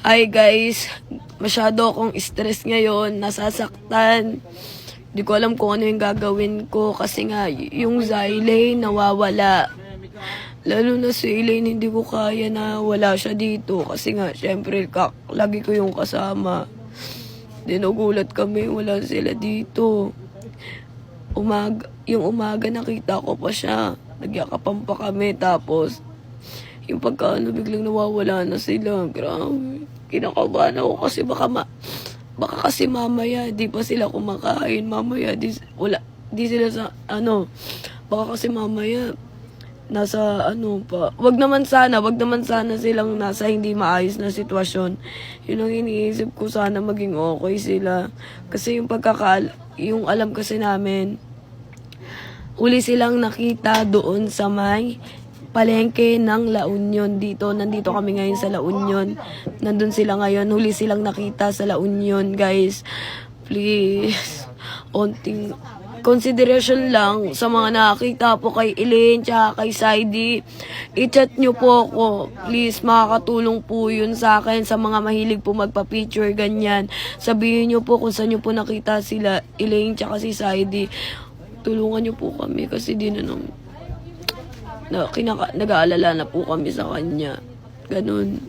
Hi guys, masyado akong stress ngayon, nasasaktan. Hindi ko alam kung ano yung gagawin ko kasi nga yung Zylane nawawala. Lalo na si Elaine, hindi ko kaya na wala siya dito kasi nga syempre lagi ko yung kasama. Dinugulat kami, wala sila dito. Yung umaga nakita ko pa siya. Nagyakapan pa kami tapos yung pagkaano biglang nawawala na sila. Grabe. Kinakabahan ako kasi baka kasi mamaya di pa sila kumakain. Mamaya di sila sa baka kasi mamaya nasa pa. Wag naman sana silang nasa hindi maayos na sitwasyon. Yun ang iniisip ko, sana maging okay sila. Kasi yung alam kasi namin, huli silang nakita doon sa may palengke ng La Union dito. Nandito kami ngayon sa La Union. Nandun sila ngayon. Huli silang nakita sa La Union, guys. Please. Onting consideration lang sa mga nakakita po kay Elaine tsaka kay Saidi. I-chat nyo po ako. Please, makakatulong po yun sa akin sa mga mahilig po magpa-picture, ganyan. Sabihin nyo po kung saan nyo po nakita sila Elaine tsaka si Saidi. Tulungan nyo po kami kasi di na nag-aalala na po kami sa kanya. Ganun.